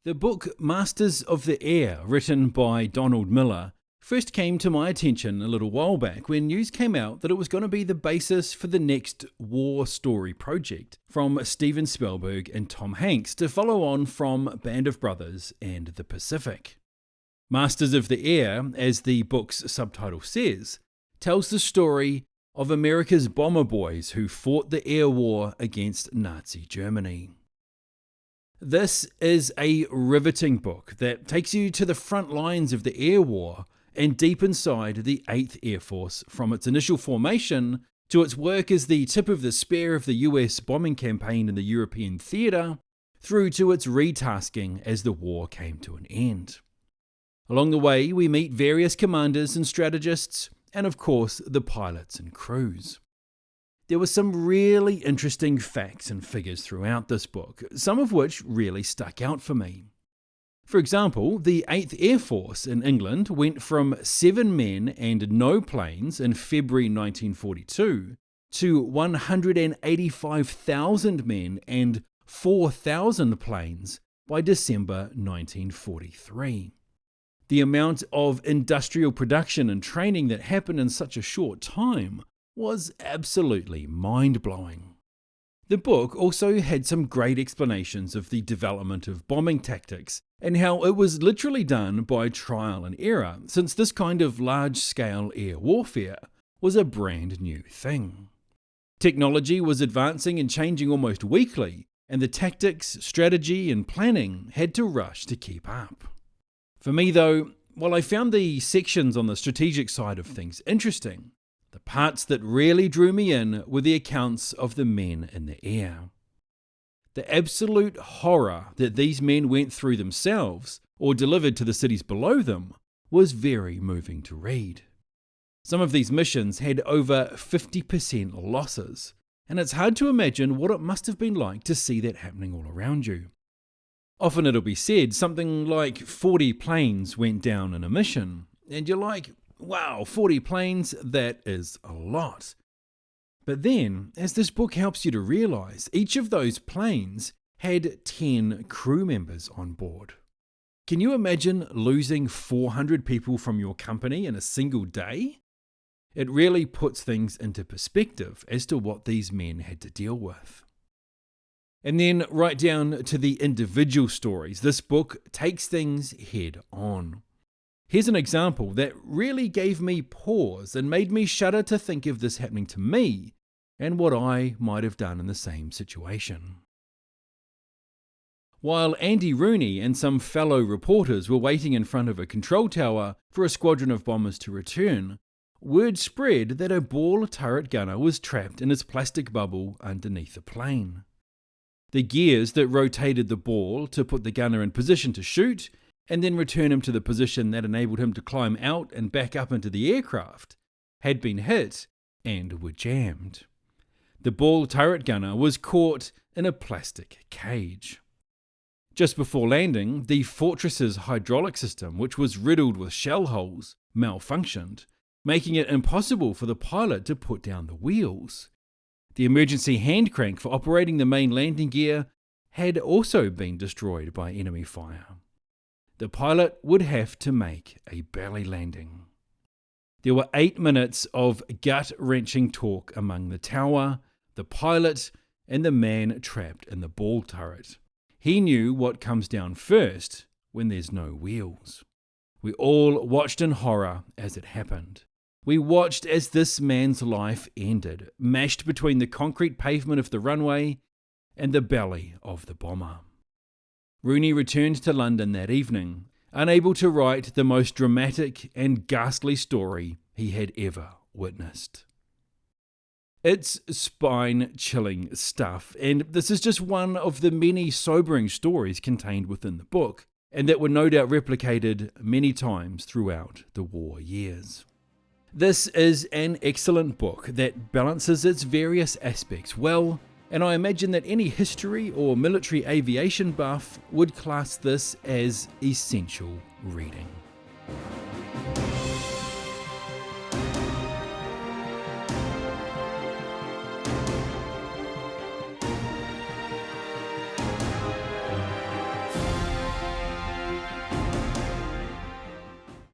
The book Masters of the Air, written by Donald Miller, first came to my attention a little while back when news came out that it was going to be the basis for the next war story project from Steven Spielberg and Tom Hanks to follow on from Band of Brothers and The Pacific. Masters of the Air, as the book's subtitle says, tells the story of America's bomber boys who fought the air war against Nazi Germany. This is a riveting book that takes you to the front lines of the air war and deep inside the 8th Air Force, from its initial formation to its work as the tip of the spear of the US bombing campaign in the European theatre, through to its retasking as the war came to an end. Along the way, we meet various commanders and strategists, and of course the pilots and crews. There were some really interesting facts and figures throughout this book, some of which really stuck out for me. For example, the 8th Air Force in England went from 7 men and no planes in February 1942 to 185,000 men and 4,000 planes by December 1943. The amount of industrial production and training that happened in such a short time was absolutely mind-blowing. The book also had some great explanations of the development of bombing tactics and how it was literally done by trial and error, since this kind of large-scale air warfare was a brand new thing. Technology was advancing and changing almost weekly, and the tactics, strategy, and planning had to rush to keep up. For me though, while I found the sections on the strategic side of things interesting, the parts that really drew me in were the accounts of the men in the air. The absolute horror that these men went through themselves, or delivered to the cities below them, was very moving to read. Some of these missions had over 50% losses, and it's hard to imagine what it must have been like to see that happening all around you. Often it'll be said something like 40 planes went down in a mission, and you're like, wow, 40 planes, that is a lot. But then, as this book helps you to realise, each of those planes had 10 crew members on board. Can you imagine losing 400 people from your company in a single day? It really puts things into perspective as to what these men had to deal with. And then right down to the individual stories, this book takes things head on. Here's an example that really gave me pause and made me shudder to think of this happening to me and what I might have done in the same situation. While Andy Rooney and some fellow reporters were waiting in front of a control tower for a squadron of bombers to return, word spread that a ball turret gunner was trapped in its plastic bubble underneath the plane. The gears that rotated the ball to put the gunner in position to shoot and then return him to the position that enabled him to climb out and back up into the aircraft had been hit and were jammed. The ball turret gunner was caught in a plastic cage. Just before landing, the Fortress's hydraulic system, which was riddled with shell holes, malfunctioned, making it impossible for the pilot to put down the wheels. The emergency hand crank for operating the main landing gear had also been destroyed by enemy fire. The pilot would have to make a belly landing. There were 8 minutes of gut-wrenching talk among the tower, the pilot, and the man trapped in the ball turret. He knew what comes down first when there's no wheels. We all watched in horror as it happened. We watched as this man's life ended, mashed between the concrete pavement of the runway and the belly of the bomber. Rooney returned to London that evening, unable to write the most dramatic and ghastly story he had ever witnessed. It's spine-chilling stuff, and this is just one of the many sobering stories contained within the book, and that were no doubt replicated many times throughout the war years. This is an excellent book that balances its various aspects well, and I imagine that any history or military aviation buff would class this as essential reading.